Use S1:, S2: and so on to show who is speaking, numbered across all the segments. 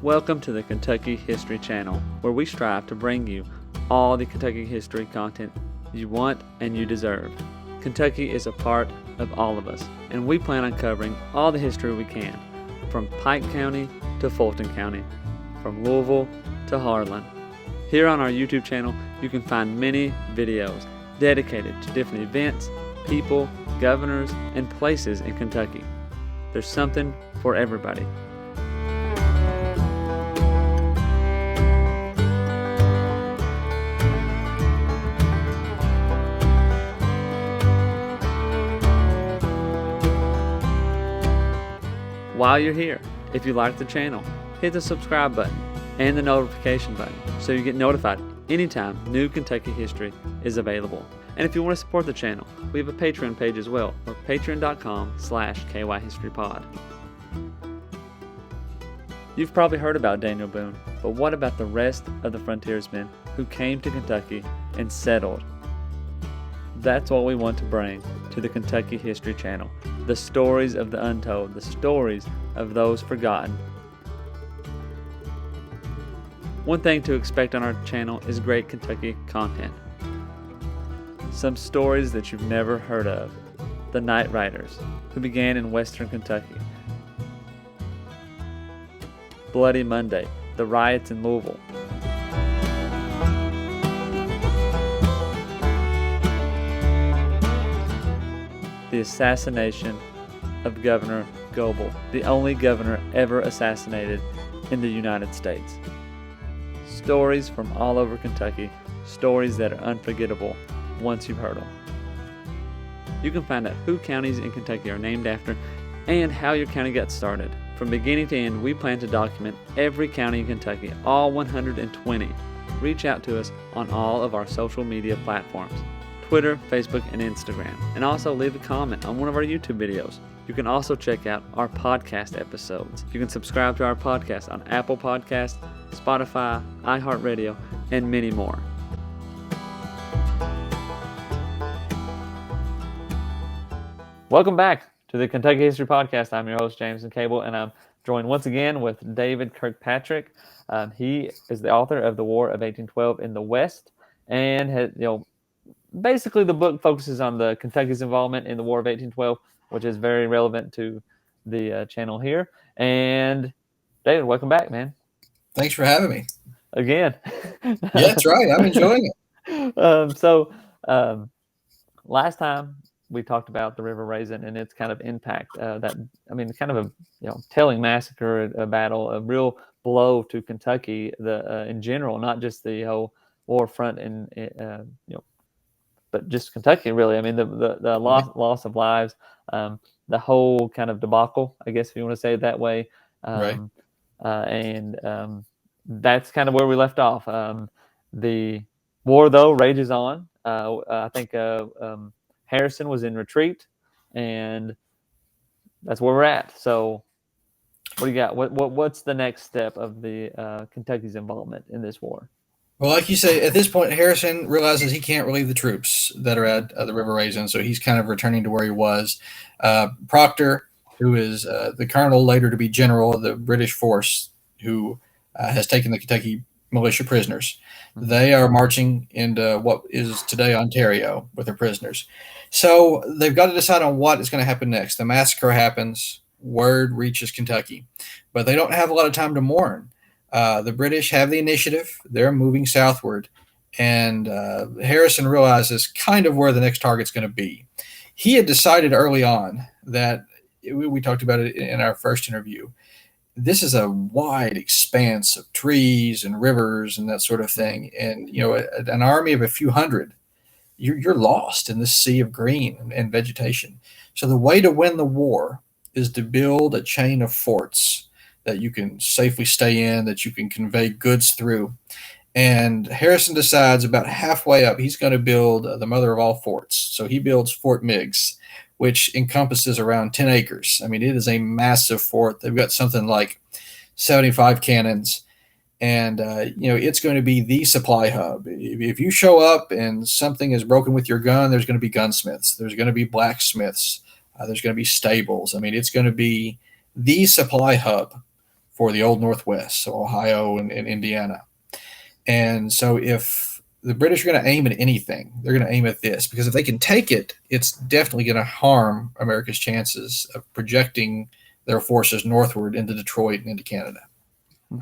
S1: Welcome to the Kentucky History Channel, where we strive to bring you all the Kentucky history content you want and you deserve. Kentucky is a part of all of us, and we plan on covering all the history we can, from Pike County to Fulton County, from Louisville to Harlan. Here on our YouTube channel, you can find many videos dedicated to different events, people, governors, and places in Kentucky. There's something for everybody. While you're here, if you like the channel, hit the subscribe button and the notification button so you get notified anytime new Kentucky history is available. And if you want to support the channel, we have a Patreon page as well, or patreon.com/kyhistorypod. You've probably heard about Daniel Boone, but what about the rest of the frontiersmen who came to Kentucky and settled? That's what we want to bring to the Kentucky History Channel. The stories of the untold, the stories of those forgotten. One thing to expect on our channel is great Kentucky content. Some stories that you've never heard of. The Night Riders, who began in western Kentucky. Bloody Monday, the riots in Louisville. The assassination of Governor Goebel, the only governor ever assassinated in the United States. Stories from all over Kentucky, stories that are unforgettable once you've heard them. You can find out who counties in Kentucky are named after and how your county got started. From beginning to end, we plan to document every county in Kentucky, all 120. Reach out to us on all of our social media platforms. Twitter, Facebook, and Instagram. And also leave a comment on one of our YouTube videos. You can also check out our podcast episodes. You can subscribe to our podcast on Apple Podcasts, Spotify, iHeartRadio, and many more. Welcome back to the Kentucky History Podcast. I'm your host, Jameson Cable, and I'm joined once again with David Kirkpatrick. He is the author of The War of 1812 in the West, and has, basically, the book focuses on the Kentucky's involvement in the War of 1812, which is very relevant to the channel here. And David, welcome back, man.
S2: Thanks for having me.
S1: Again.
S2: Yeah, that's right. I'm enjoying
S1: it. Last time we talked about the River Raisin and its kind of impact. Kind of a telling massacre, a battle, a real blow to Kentucky, in general, not just the whole war front but just Kentucky, really. I mean, the loss of lives, the whole kind of debacle, I guess, if you want to say it that way.
S2: Right.
S1: That's kind of where we left off. The war, though, rages on. I think Harrison was in retreat, and that's where we're at. So what do you got? What's the next step of the Kentucky's involvement in this war?
S2: Well, like you say, at this point, Harrison realizes he can't relieve the troops that are at the River Raisin, so he's kind of returning to where he was. Proctor, who is the colonel, later to be general of the British force, who has taken the Kentucky militia prisoners. They are marching into what is today Ontario with their prisoners. So they've got to decide on what is going to happen next. The massacre happens, word reaches Kentucky, but they don't have a lot of time to mourn. The British have the initiative. They're moving southward, and Harrison realizes kind of where the next target's going to be. He had decided early on that, we talked about it in our first interview, this is a wide expanse of trees and rivers and that sort of thing. And, an army of a few hundred, you're lost in this sea of green and vegetation. So the way to win the war is to build a chain of forts that you can safely stay in, that you can convey goods through. And Harrison decides about halfway up, he's going to build the mother of all forts. So he builds Fort Meigs, which encompasses around 10 acres. I mean, it is a massive fort. They've got something like 75 cannons. And, it's going to be the supply hub. If you show up and something is broken with your gun, there's going to be gunsmiths. There's going to be blacksmiths. There's going to be stables. I mean, it's going to be the supply hub for the Old Northwest, so Ohio and Indiana. And so if the British are going to aim at anything, they're going to aim at this, because if they can take it, it's definitely going to harm America's chances of projecting their forces northward into Detroit and into Canada.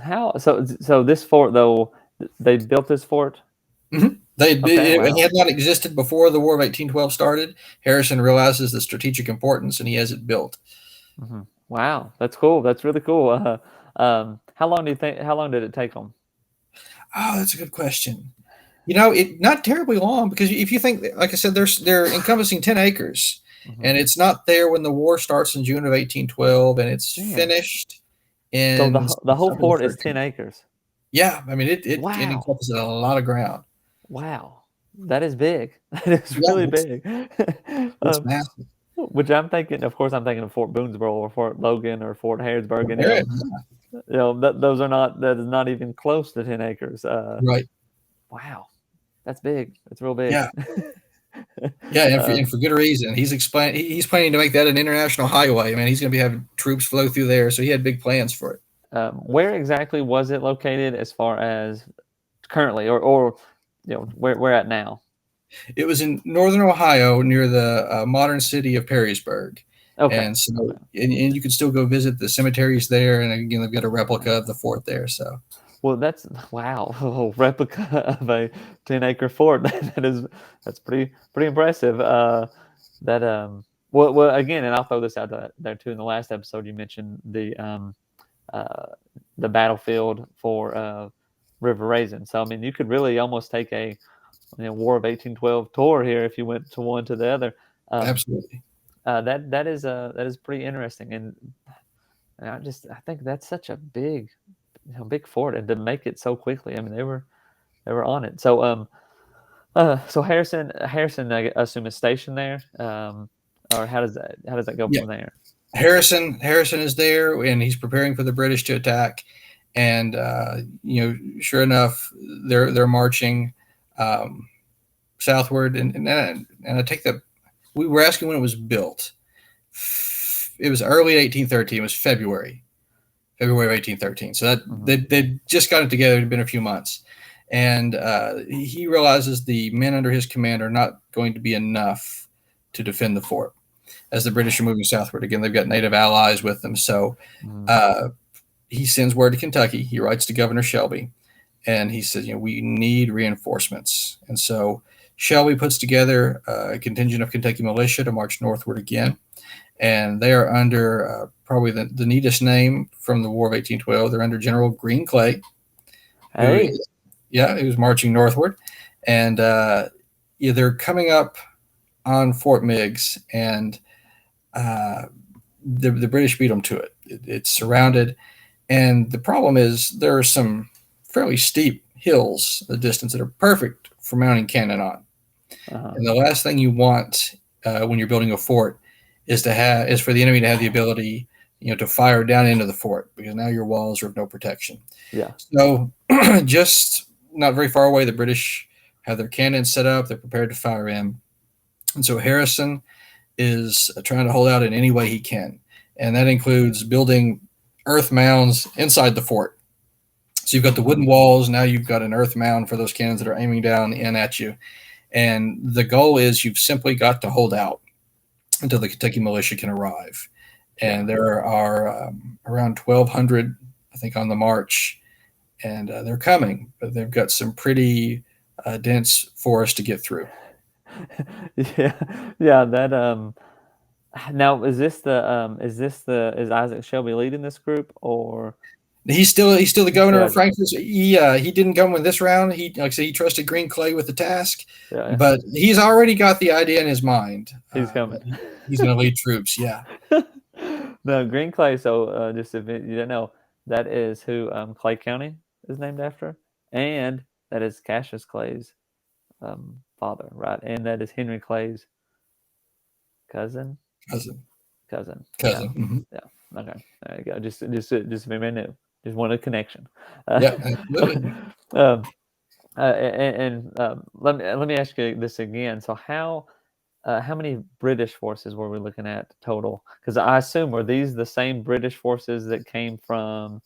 S1: How so this fort though, they built this fort?
S2: It had not existed before the War of 1812 started. Harrison realizes the strategic importance, and he has it built.
S1: Mm-hmm. Wow, that's cool. That's really cool. How long do you think? How long did it take them?
S2: Oh, that's a good question. It not terribly long, because if you think, like I said, they're encompassing 10 acres,
S1: Mm-hmm.
S2: and it's not there when the war starts in June of 1812, and it's
S1: Man.
S2: finished in
S1: So the whole fort is 10 acres.
S2: Yeah, I mean it
S1: Wow.
S2: encompasses a lot of ground.
S1: Wow, that is big. That is really big.
S2: It's massive.
S1: Which I'm thinking, of course, I'm thinking of Fort Boonesboro or Fort Logan or Fort Harrodsburg, and those are not. That is not even close to 10 acres.
S2: Right.
S1: Wow, that's big. That's real big.
S2: Yeah. Yeah, and for good reason. He's planning to make that an international highway. Man, he's going to be having troops flow through there, so he had big plans for it.
S1: Where exactly was it located, as far as currently, or where we're at now?
S2: It was in northern Ohio, near the modern city of Perrysburg.
S1: Okay.
S2: And so, and you can still go visit the cemeteries there. And again, they've got a replica of the fort there. So,
S1: well, that's a replica of a 10-acre fort. That's pretty impressive. Well, again, and I'll throw this out there too. In the last episode, you mentioned the battlefield for River Raisin. So I mean, you could really almost take a War of 1812 tour here if you went to one to the other.
S2: Absolutely.
S1: That is pretty interesting, and I think that's such a big fort, and to make it so quickly. I mean, they were on it. So so Harrison, I assume, is stationed there, or how does that go from there?
S2: Harrison is there, and he's preparing for the British to attack. And sure enough, they're marching southward. And I take that. We were asking when it was built. It was early 1813. It was February of 1813. So that they just got it together. It had been a few months. And he realizes the men under his command are not going to be enough to defend the fort, as the British are moving southward. Again, they've got native allies with them. So he sends word to Kentucky. He writes to Governor Shelby, and he says, we need reinforcements. And so Shelby puts together a contingent of Kentucky militia to march northward again. And they are under probably the neatest name from the War of 1812. They're under General Green Clay.
S1: Hey.
S2: He was marching northward. And they're coming up on Fort Meigs, and the British beat them to it. It's surrounded. And the problem is there are some fairly steep hills in the distance that are perfect for mounting cannon on. And the last thing you want when you're building a fort is for the enemy to have the ability, to fire down into the fort, because now your walls are of no protection.
S1: Yeah.
S2: So just not very far away, the British have their cannons set up. They're prepared to fire in. And so Harrison is trying to hold out in any way he can. And that includes building earth mounds inside the fort. So you've got the wooden walls. Now you've got an earth mound for those cannons that are aiming down in at you. And the goal is you've simply got to hold out until the Kentucky militia can arrive. And there are around 1,200, I think, on the march. And they're coming, but they've got some pretty dense forest to get through.
S1: Yeah. That now is Isaac Shelby leading this group, or
S2: he's still the governor of Franklin? He didn't come with this round. Like I said, he trusted Green Clay with the task, but he's already got the idea in his mind.
S1: He's coming.
S2: He's going to lead troops. Yeah.
S1: No, Green Clay. So just if you don't know, that is who Clay County is named after, and that is Cassius Clay's father, right? And that is Henry Clay's cousin. Yeah.
S2: Mm-hmm.
S1: Yeah. Okay. There you go. Just very new. Just wanted a connection.
S2: Absolutely.
S1: Let me ask you this again. So how many British forces were we looking at total? Because I assume, were these the same British forces that came from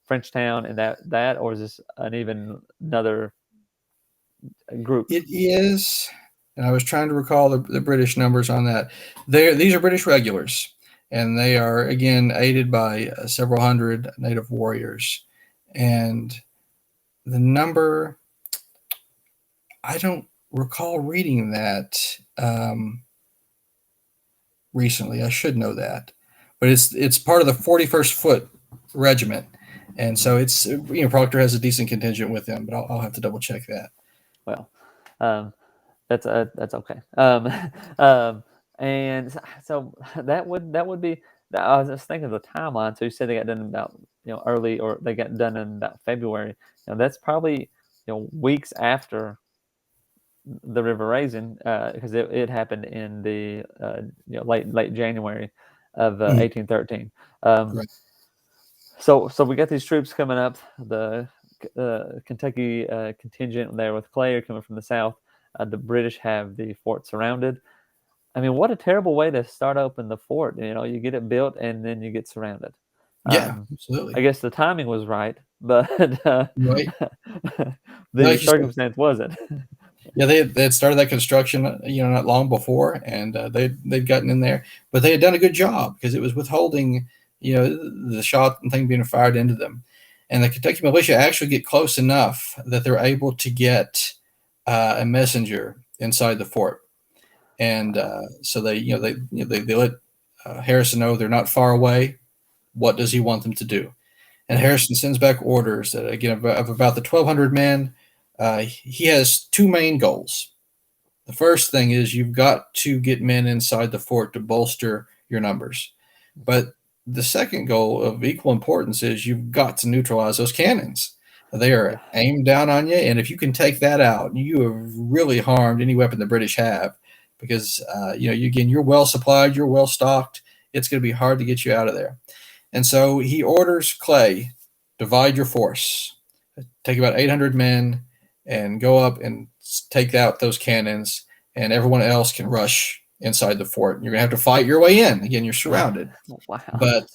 S1: Frenchtown and that, or is this another group?
S2: It is, and I was trying to recall the British numbers on that. These are British regulars, and they are again aided by several hundred native warriors. And the number, I don't recall reading that recently. I should know that, but it's part of the 41st Foot Regiment, and so it's Proctor has a decent contingent with them, but I'll have to double check that.
S1: Well, that's okay. And so that would be. I was just thinking of the timeline. So you said they got done about early, or they got done in about February. That's probably weeks after the river raising, because it happened in the late January of 1813.
S2: Right.
S1: So we got these troops coming up. The Kentucky contingent there with Clay are coming from the south. The British have the fort surrounded. I mean, what a terrible way to start open the fort. You get it built and then you get surrounded.
S2: Yeah, absolutely.
S1: I guess the timing was right, but
S2: right.
S1: the circumstance wasn't.
S2: Yeah, they had started that construction, not long before, and they'd gotten in there, but they had done a good job because it was withholding, the shot and thing being fired into them. And the Kentucky militia actually get close enough that they're able to get a messenger inside the fort, and so they let Harrison know they're not far away. What does he want them to do? And Harrison sends back orders that, again, of about the 1,200 men. He has two main goals. The first thing is you've got to get men inside the fort to bolster your numbers. But the second goal of equal importance is you've got to neutralize those cannons. They are aimed down on you, and if you can take that out, you have really harmed any weapon the British have, because you're well supplied, you're well stocked. It's going to be hard to get you out of there. And so he orders Clay, divide your force, take about 800 men, and go up and take out those cannons, and everyone else can rush inside the fort. You're going to have to fight your way in. Again, you're surrounded.
S1: Wow.
S2: But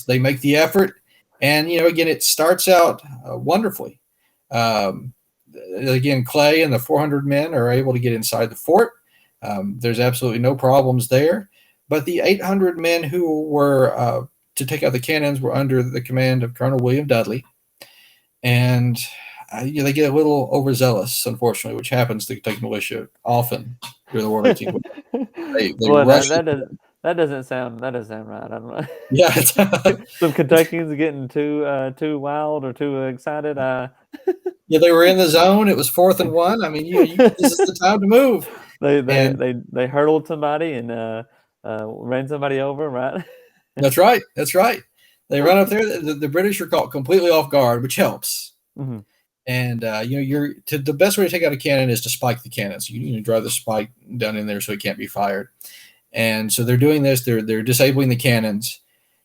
S2: they make the effort, and, again, it starts out wonderfully. Again, Clay and the 400 men are able to get inside the fort. There's absolutely no problems there. But the 800 men who were to take out the cannons were under the command of Colonel William Dudley. And they get a little overzealous, unfortunately, which happens to Kentucky militia often during the War of 1812. They rush.
S1: That doesn't sound right. I don't know.
S2: Yeah,
S1: some Kentuckians getting too wild or too excited.
S2: Yeah, they were in the zone. It was 4th and 1. I mean, this is the time to move.
S1: They hurdled somebody and ran somebody over, right?
S2: That's right. They run up there. The British are caught completely off guard, which helps.
S1: Mm-hmm.
S2: And the best way to take out a cannon is to spike the cannon. So you drive the spike down in there so it can't be fired. And so they're doing this. They're disabling the cannons,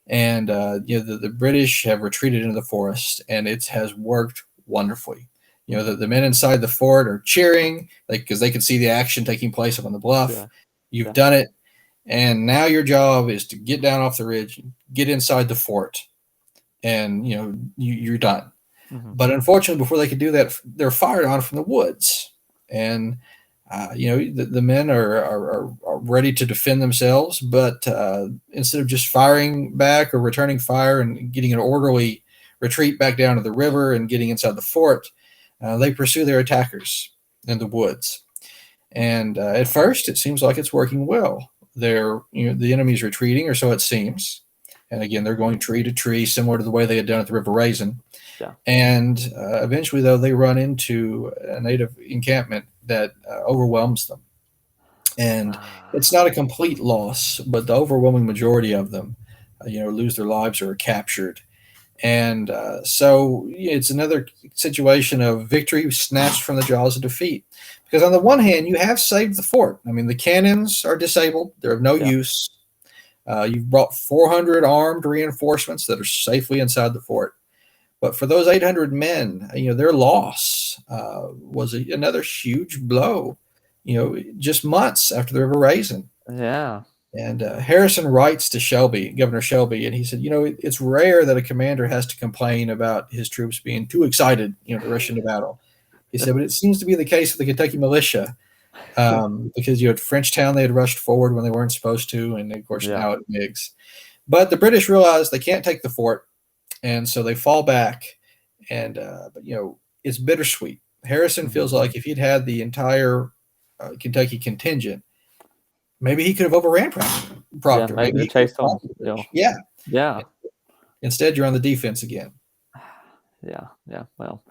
S2: and the British have retreated into the forest, and it has worked wonderfully. The men inside the fort are cheering because they can see the action taking place up on the bluff. Yeah. You've done it, and now your job is to get down off the ridge, get inside the fort, and you're done. Mm-hmm. But unfortunately, before they could do that, they're fired on from the woods, and the men are ready to defend themselves. But instead of just firing back or returning fire and getting an orderly retreat back down to the river and getting inside the fort, they pursue their attackers in the woods. And at first, it seems like it's working well. The enemy's retreating, or so it seems. And again, they're going tree to tree, similar to the way they had done at the River Raisin. Yeah. And eventually, though, they run into a native encampment that overwhelms them. And it's not a complete loss, but the overwhelming majority of them, lose their lives or are captured. And so it's another situation of victory snatched from the jaws of defeat. Because on the one hand, you have saved the fort. I mean, the cannons are disabled. They're of no use. You've brought 400 armed reinforcements that are safely inside the fort. But for those 800 men, their loss was another huge blow, just months after the River Raisin.
S1: Yeah.
S2: And Harrison writes to Shelby, Governor Shelby, and he said, it's rare that a commander has to complain about his troops being too excited, to rush into battle. He said, but it seems to be the case with the Kentucky militia, because at Frenchtown they had rushed forward when they weren't supposed to, and of course
S1: Yeah.
S2: now at Meigs. But the British realize they can't take the fort, and so they fall back. And but it's bittersweet. Harrison feels like if he'd had the entire Kentucky contingent, maybe he could have overran Proctor.
S1: Yeah, maybe
S2: he
S1: chased
S2: could
S1: him.
S2: have Yeah.
S1: Yeah.
S2: Instead, you're on the defense again.
S1: Yeah. Well,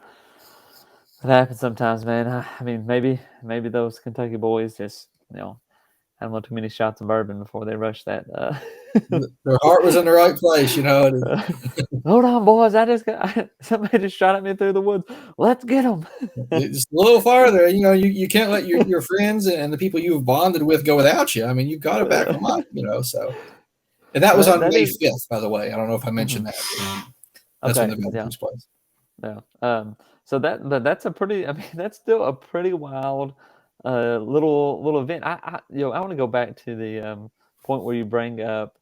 S1: it happens sometimes, man. I mean, maybe those Kentucky boys just had a little too many shots of bourbon before they rushed that.
S2: Their heart was in the right place,
S1: Hold on, boys! Somebody just shot at me through the woods. Let's get them.
S2: Just a little farther. You can't let your friends and the people you've bonded with go without you. I mean, you've got to back them up. So. And that was on May 5th, by the way. I don't know if I mentioned that. That's when the battle takes place.
S1: Yeah. So that's a pretty. I mean, that's still a pretty wild little event. I want to go back to the point where you bring up.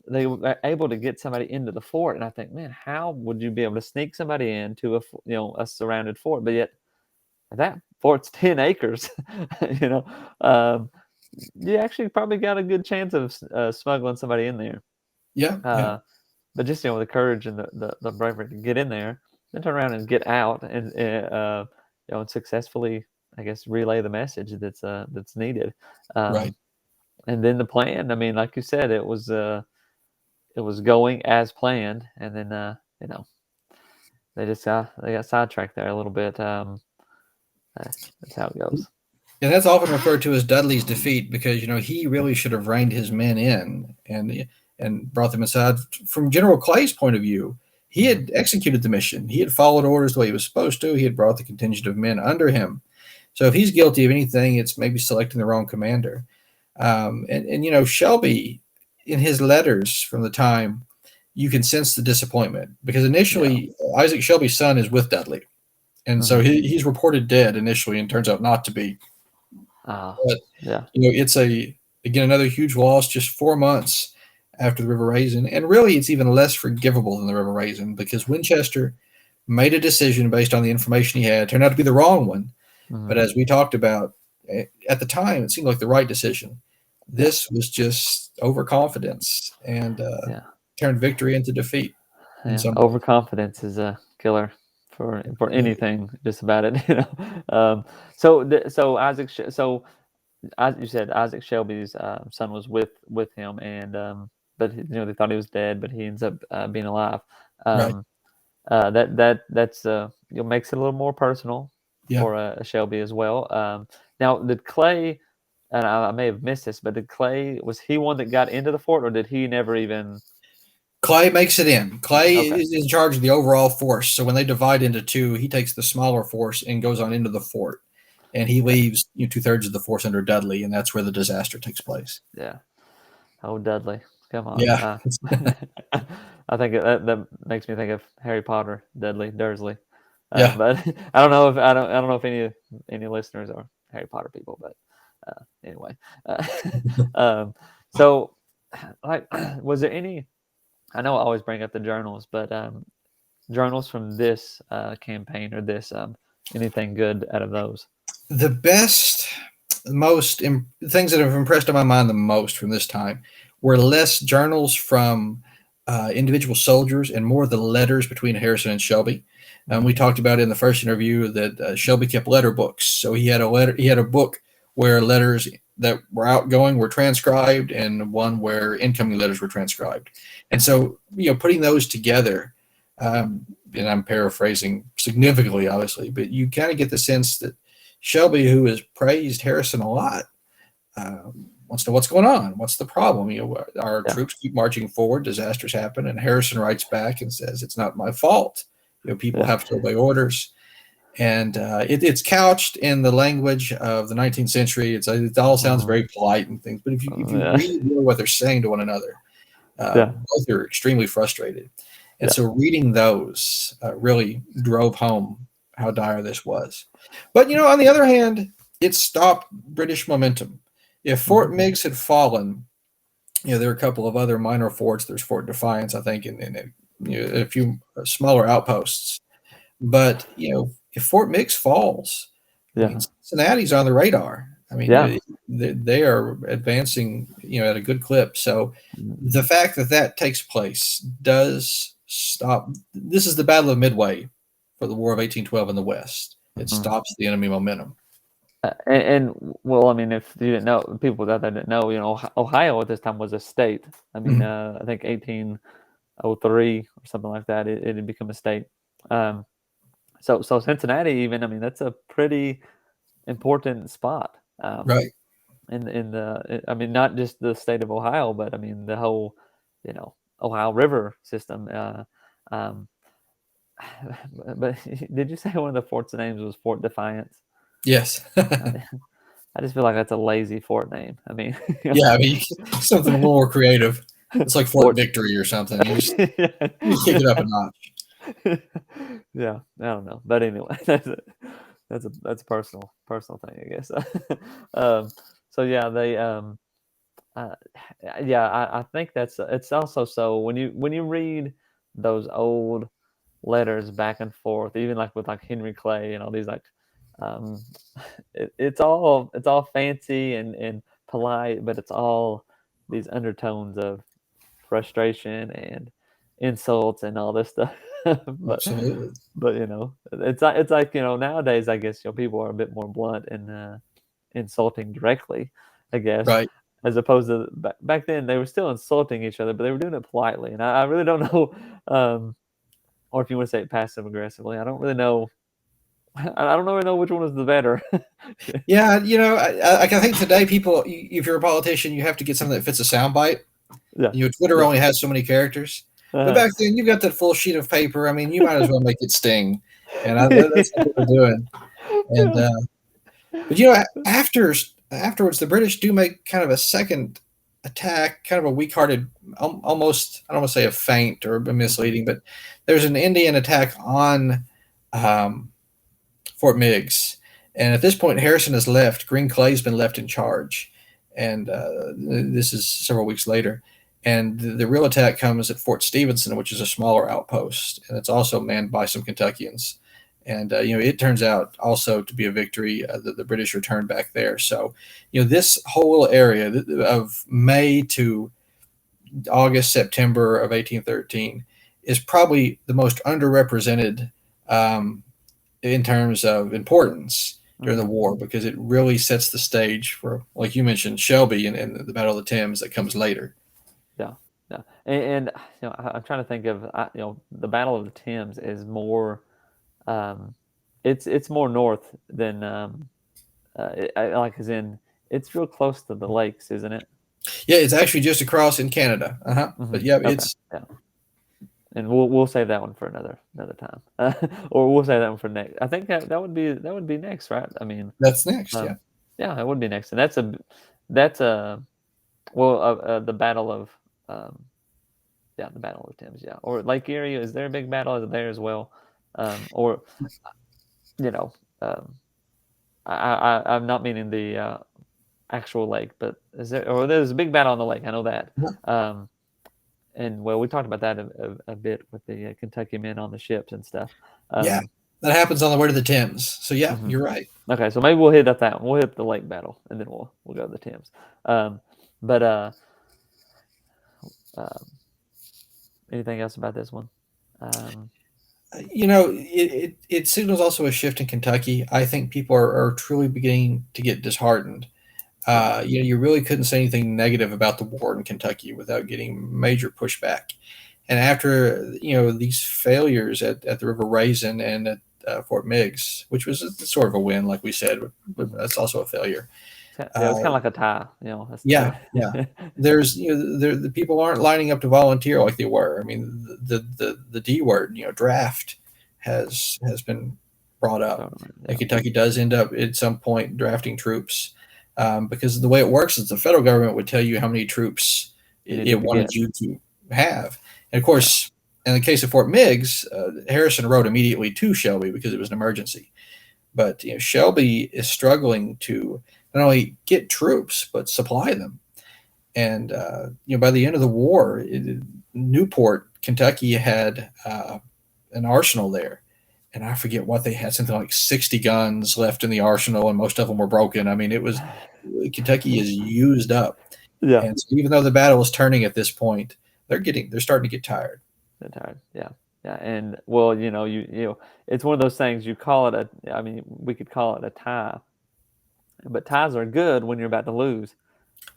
S1: They were able to get somebody into the fort, and I think, man, how would you be able to sneak somebody into a surrounded fort? But yet, that fort's 10 acres. You actually probably got a good chance of smuggling somebody in there.
S2: Yeah.
S1: But just the courage and the bravery to get in there, then turn around and get out, and and successfully, I guess, relay the message that's needed.
S2: Right.
S1: And then the plan. I mean, like you said, it was going as planned, and then they got sidetracked there a little bit. That's how it goes.
S2: And that's often referred to as Dudley's defeat because he really should have reined his men in and brought them inside. From General Clay's point of view, he had executed the mission. He had followed orders the way he was supposed to. He had brought the contingent of men under him. So if he's guilty of anything, it's maybe selecting the wrong commander. And Shelby, in his letters from the time, you can sense the disappointment because initially Isaac Shelby's son is with Dudley. And so he's reported dead initially and turns out not to be. But, it's another huge loss just 4 months after the River Raisin. And really, it's even less forgivable than the River Raisin because Winchester made a decision based on the information he had. It turned out to be the wrong one. But as we talked about, at the time, it seemed like the right decision. This was just overconfidence and turned victory into defeat.
S1: Yeah, overconfidence is a killer for anything, just about it. So Isaac. So as you said, Isaac Shelby's son was with him, and but they thought he was dead, but he ends up being alive.
S2: Right.
S1: That's makes it a little more personal for Shelby as well. Now, did Clay? And I may have missed this, but was he one that got into the fort, or did he never even?
S2: Clay makes it in. Clay is in charge of the overall force. So when they divide into two, he takes the smaller force and goes on into the fort. And he leaves 2/3 of the force under Dudley, and that's where the disaster takes place.
S1: Yeah. Oh, Dudley. Come on.
S2: Yeah.
S1: I think that makes me think of Harry Potter, Dudley Dursley.
S2: Yeah.
S1: But I don't know if any listeners are Harry Potter people, but anyway. So was there any, I know I always bring up the journals, but journals from this campaign or this anything good out of those?
S2: The best, most things that have impressed on my mind the most from this time were less journals from individual soldiers and more the letters between Harrison and Shelby. We talked about in the first interview that Shelby kept letter books. So he had a book where letters that were outgoing were transcribed and one where incoming letters were transcribed. And so, putting those together, and I'm paraphrasing significantly, obviously, but you kind of get the sense that Shelby, who has praised Harrison a lot, wants to know what's going on. What's the problem? Our troops keep marching forward. Disasters happen. And Harrison writes back and says, it's not my fault. People have to obey orders. And it's couched in the language of the 19th century. It all sounds very polite and things. But if you really know what they're saying to one another, both are extremely frustrated. And so reading those really drove home how dire this was. But, on the other hand, it stopped British momentum. If Fort Meigs had fallen, there are a couple of other minor forts. There's Fort Defiance, I think, and a few smaller outposts. But if Fort Meigs falls, I
S1: Yeah.
S2: mean, Cincinnati's on the radar. I mean,
S1: Yeah.
S2: they are advancing, at a good clip. So the fact that that takes place does stop. This is the Battle of Midway for the War of 1812 in the West. It stops the enemy momentum.
S1: And well, I mean, if you didn't know, people that didn't know, Ohio at this time was a state. I mean, I think 1803 or something like that, it had become a state. So Cincinnati, even, I mean, that's a pretty important spot.
S2: Right.
S1: I mean, not just the state of Ohio, but I mean the whole, Ohio River system. But did you say one of the fort's names was Fort Defiance?
S2: Yes.
S1: I just feel like that's a lazy fort name. I mean,
S2: Yeah, I mean, something a little more creative. It's like Fort Victory or something. You kick it up a notch.
S1: Yeah, I don't know, but anyway, that's a personal thing, I guess. So yeah, they I think it's also so when you read those old letters back and forth, even like with like Henry Clay and all these like it's all fancy and polite, but it's all these undertones of frustration and insults and all this stuff.
S2: Absolutely.
S1: But it's like nowadays, I guess people are a bit more blunt and insulting directly, I guess.
S2: Right.
S1: As opposed to back then, they were still insulting each other, but they were doing it politely. And I really don't know, or if you want to say it passive aggressively, I don't really know. I don't really know which one was the better.
S2: Yeah, I think today people, if you're a politician, you have to get something that fits a soundbite.
S1: Yeah.
S2: Twitter only has so many characters. But back then, you got that full sheet of paper. I mean, you might as well make it sting. And that's what they were doing. And but afterwards, the British do make kind of a second attack, kind of a weak-hearted, almost, I don't want to say a feint or misleading, but there's an Indian attack on Fort Meigs. And at this point, Harrison has left. Green Clay's been left in charge. And this is several weeks later. And the real attack comes at Fort Stevenson, which is a smaller outpost. And it's also manned by some Kentuckians. And, it turns out also to be a victory. The British returned back there. So, this whole area of May to August, September of 1813 is probably the most underrepresented in terms of importance during the war, because it really sets the stage for, like you mentioned, Shelby and the Battle of the Thames that comes later.
S1: Yeah, yeah, and I'm trying to think of the Battle of the Thames is more, it's more north than like as in it's real close to the lakes, isn't it?
S2: Yeah, it's actually just across in Canada. But yeah,
S1: Okay.
S2: it's
S1: and we'll save that one for another time, or we'll save that one for next. I think that would be next, right? I mean,
S2: that's next. Yeah,
S1: yeah, it would be next, and that's the Battle of the Battle of Thames, yeah, or Lake Erie. Is there a big battle there as well? Or I'm not meaning the actual lake, but there's a big battle on the lake. I know that. And well, we talked about that a bit with the Kentucky men on the ships and stuff.
S2: Yeah, that happens on the way to the Thames. So yeah, you're right.
S1: Okay, so maybe we'll hit that one. We'll hit the lake battle, and then we'll go to the Thames. Anything else about this one?
S2: It signals also a shift in Kentucky. I think people are truly beginning to get disheartened. You really couldn't say anything negative about the war in Kentucky without getting major pushback. And after these failures at the River Raisin and at Fort Meigs, which was sort of a win, like we said, but that's also a failure.
S1: Yeah, it's kind of like a tie,
S2: Yeah. There's the people aren't lining up to volunteer like they were. I mean, the D word, draft has been brought up. And Kentucky does end up at some point drafting troops. Because the way it works is the federal government would tell you how many troops it wanted you to have. And of course, in the case of Fort Meigs, Harrison wrote immediately to Shelby because it was an emergency. But Shelby is struggling to not only get troops but supply them. And by the end of the war, Newport, Kentucky had an arsenal there, and I forget what they had, something like 60 guns left in the arsenal, and most of them were broken. I mean, it was Kentucky is used up,
S1: Yeah.
S2: and so even though the battle is turning at this point, they're starting to get tired.
S1: They're tired. Yeah. Yeah. And well, it's one of those things you call it I mean, we could call it a tie, but ties are good when you're about to lose.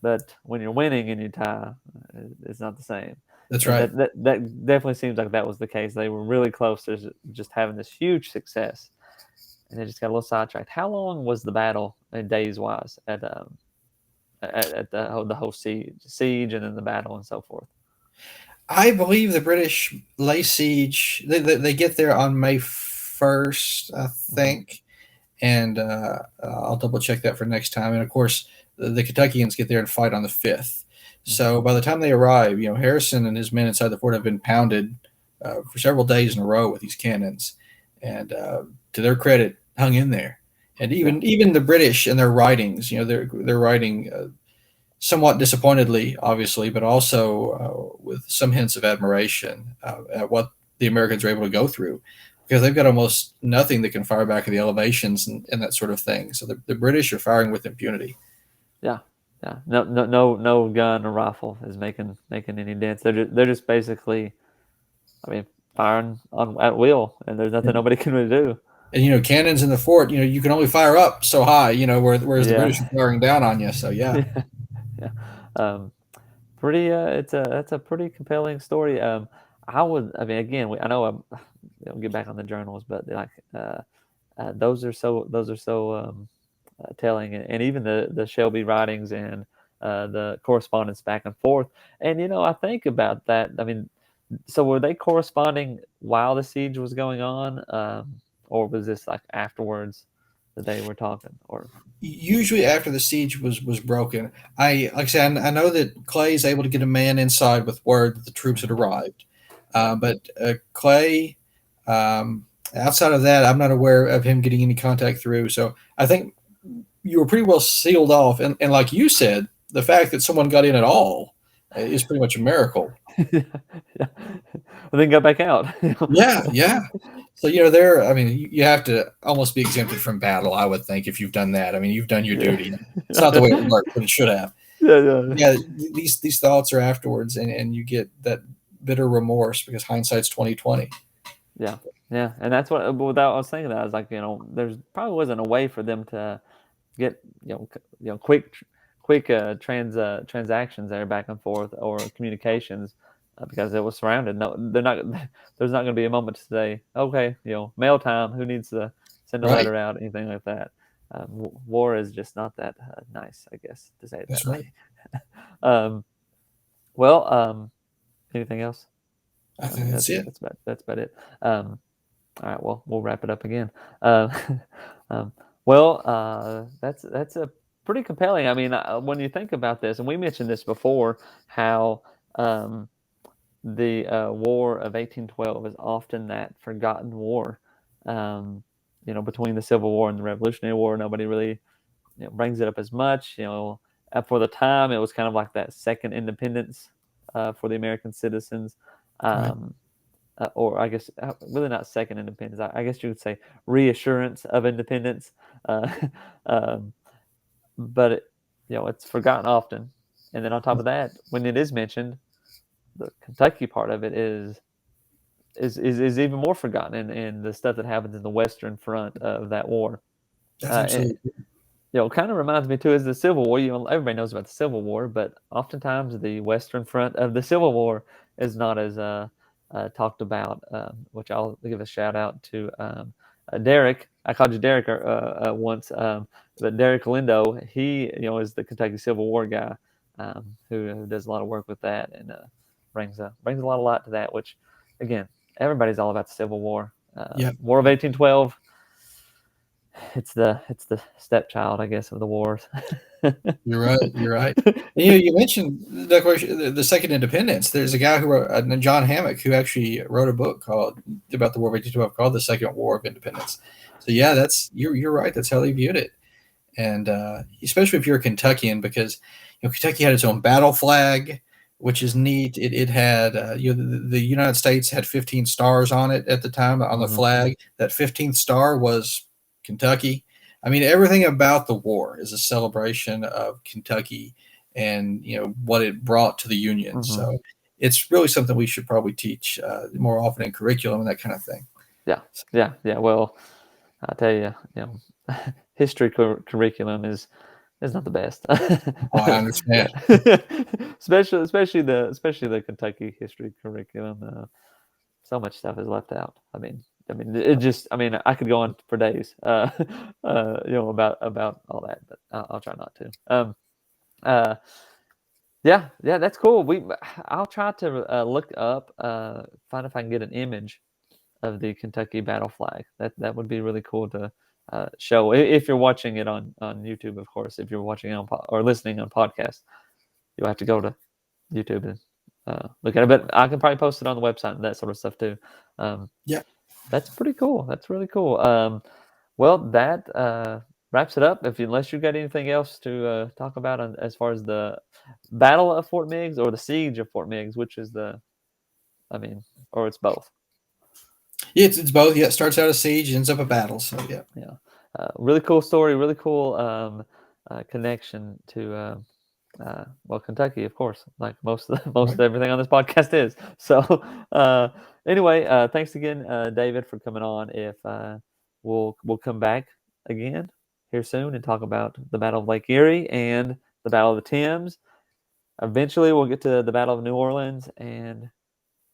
S1: But when you're winning and you tie, it's not the same.
S2: That's
S1: And
S2: right.
S1: that definitely seems like that was the case. They were really close to just having this huge success, and they just got a little sidetracked. How long was the battle, days wise, at the whole siege, and then the battle and so forth?
S2: I believe the British lay siege. They get there on May 1st, I
S1: Mm-hmm.
S2: think, and I'll double check that for next time. And of course, the Kentuckians get there and fight on the 5th.
S1: Mm-hmm.
S2: So by the time they arrive, Harrison and his men inside the fort have been pounded for several days in a row with these cannons, and to their credit, hung in there. And
S1: Yeah.
S2: even the British in their writings, they're writing somewhat disappointedly, obviously, but also with some hints of admiration at what the Americans were able to go through, because they've got almost nothing that can fire back at the elevations and that sort of thing. So the British are firing with impunity.
S1: Yeah. Yeah. No gun or rifle is making any dents. They're just basically, I mean, firing on at will, and there's nothing
S2: And,
S1: nobody can really do.
S2: cannons in the fort, you can only fire up so high, whereas the British are
S1: Yeah.
S2: firing down on you. So yeah,
S1: Yeah. Yeah. Um, pretty. That's a pretty compelling story. I mean, again, I know get back on the journals, but like, those are so telling, and even the Shelby writings and the correspondence back and forth. And I think about that. I mean, so were they corresponding while the siege was going on, or was this like afterwards that they were talking? Or
S2: usually after the siege was broken, like I said, I know that Clay is able to get a man inside with word that the troops had arrived,
S1: yeah,
S2: but Clay, outside of that, I'm not aware of him getting any contact through. So I think you were pretty well sealed off, and like you said, the fact that someone got in at all is pretty much a miracle.
S1: yeah, yeah. And then got back out.
S2: Yeah, yeah. So there. I mean, you have to almost be exempted from battle, I would think, if you've done that. I mean, you've done your
S1: Yeah,
S2: duty. It's not the way it worked, but it should have.
S1: yeah, yeah,
S2: Yeah, these thoughts are afterwards, and you get that bitter remorse because hindsight's 2020.
S1: yeah, yeah. And that's without I was thinking that I was like, there's probably wasn't a way for them to get quick transactions there back and forth or communications, because it was surrounded. No, they're not. There's not going to be a moment to say, okay, mail time. Who needs to send a
S2: Right.
S1: letter out? Anything like that. War is just not that nice, I guess, to say it
S2: That's
S1: that
S2: right.
S1: way. um, well, anything else?
S2: I
S1: I
S2: think
S1: think
S2: that's it.
S1: that's about it. All right, well, we'll wrap it up again. Uh, um, well, that's a pretty compelling. I mean, when you think about this, and we mentioned this before, how the War of 1812 is often that forgotten war. Um, between the Civil War and the Revolutionary War, nobody really brings it up as much. For the time, it was kind of like that second independence for the American citizens.
S2: Right.
S1: Um, or I guess really not second independence. I guess you would say reassurance of independence. Uh, um, but it's forgotten often. And then on top of that, when it is mentioned, the Kentucky part of it is even more forgotten in the stuff that happens in the Western Front of that war.
S2: That's
S1: And
S2: absolutely.
S1: kind of reminds me too is the Civil War. Everybody knows about the Civil War, but oftentimes the Western Front of the Civil War is not as talked about. Which I'll give a shout out to Derek. I called you Derek once, but Derek Lindo. He is the Kentucky Civil War guy, who does a lot of work with that and brings a lot of light to that. Which again, everybody's all about the Civil War.
S2: Yeah.
S1: War of 1812. It's the stepchild, I guess, of the wars.
S2: You're right. You're right. And, you mentioned the Declaration, the Second Independence. There's a guy who wrote, John Hammock, who actually wrote a book called about the War of 1812 called the Second War of Independence. So yeah, you're right. That's how they viewed it. and especially if you're a Kentuckian, because Kentucky had its own battle flag, which is neat. It had the United States had 15 stars on it at the time on the flag. That 15th star was Kentucky. I mean, everything about the war is a celebration of Kentucky and what it brought to the Union. So it's really something we should probably teach more often in curriculum and that kind of thing.
S1: Yeah. Well, I tell you, history curriculum is not the best.
S2: Oh, I understand.
S1: especially the Kentucky history curriculum. So much stuff is left out. I mean, it just. I mean, I could go on for days. About all that, but I'll try not to. Yeah, that's cool. I'll try to look up, find if I can get an image of the Kentucky battle flag. That would be really cool to show if you're watching it on YouTube. Of course, if you're watching it on or listening on podcast, you'll have to go to YouTube and look at it. But I can probably post it on the website and that sort of stuff too.
S2: Yeah,
S1: that's pretty cool. That's really cool. Well, that wraps it up. Unless you got anything else to talk about as far as the Battle of Fort Meigs or the Siege of Fort Meigs, which is or it's both.
S2: Yeah, it's both. Yeah, it starts out a siege, ends up a battle. So yeah.
S1: Really cool story. Really cool connection to Kentucky, of course, like most of everything on this podcast is. So anyway, thanks again, David, for coming on. If we'll come back again here soon and talk about the Battle of Lake Erie and the Battle of the Thames. Eventually, we'll get to the Battle of New Orleans, and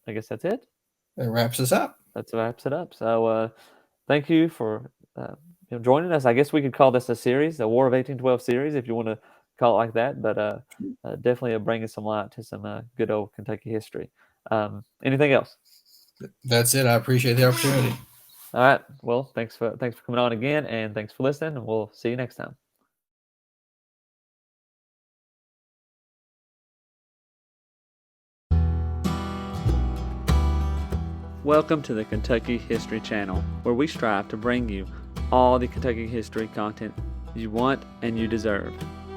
S1: I guess that's it.
S2: That wraps us up.
S1: That wraps it up. So thank you for joining us. I guess we could call this a series, a War of 1812 series, if you want to call it like that. But definitely bringing some light to some good old Kentucky history. Anything else?
S2: That's it. I appreciate the opportunity.
S1: All right. Well, thanks for coming on again, and thanks for listening. And we'll see you next time. Welcome to the Kentucky History Channel, where we strive to bring you all the Kentucky history content you want and you deserve.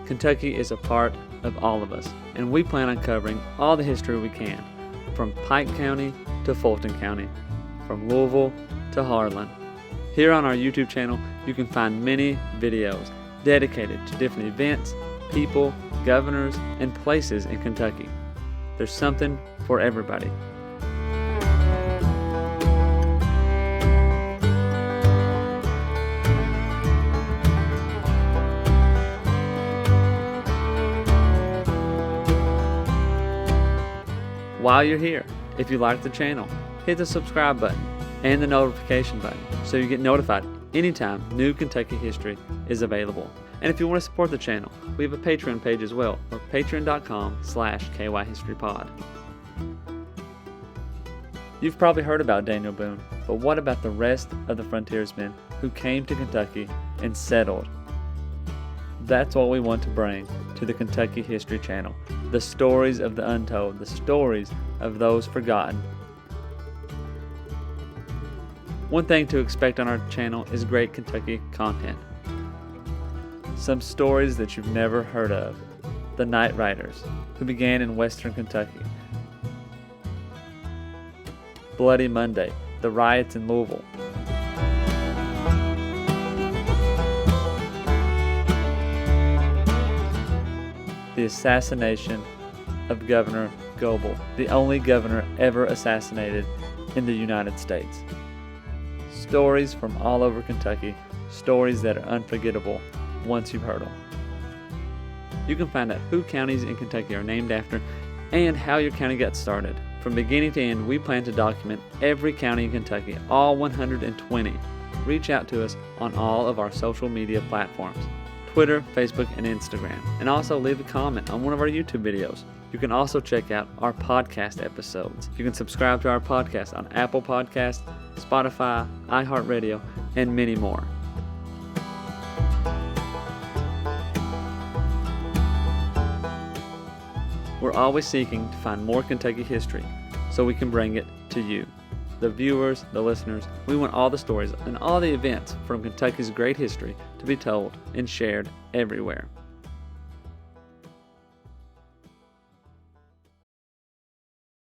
S1: Kentucky is a part of all of us, and we plan on covering all the history we can, from Pike County to Fulton County, from Louisville to Harlan. Here on our YouTube channel, you can find many videos dedicated to different events, people, governors, and places in Kentucky. There's something for everybody. While you're here, if you like the channel, hit the subscribe button and the notification button so you get notified anytime new Kentucky history is available. And if you want to support the channel, we have a Patreon page as well, or patreon.com/kyhistorypod. You've probably heard about Daniel Boone, but what about the rest of the frontiersmen who came to Kentucky and settled? That's what we want to bring to the Kentucky History Channel. The stories of the untold, the stories of those forgotten. One thing to expect on our channel is great Kentucky content. Some stories that you've never heard of. The Night Riders, who began in western Kentucky. Bloody Monday, the riots in Louisville. The assassination of Governor Goebel, the only governor ever assassinated in the United States. Stories from all over Kentucky, stories that are unforgettable once you've heard them. You can find out who counties in Kentucky are named after and how your county got started. From beginning to end, we plan to document every county in Kentucky, all 120. Reach out to us on all of our social media platforms. Twitter, Facebook, and Instagram. And also leave a comment on one of our YouTube videos. You can also check out our podcast episodes. You can subscribe to our podcast on Apple Podcasts, Spotify, iHeartRadio, and many more. We're always seeking to find more Kentucky history so we can bring it to you. the viewers, the listeners, we want all the stories and all the events from Kentucky's great history to be told and shared everywhere.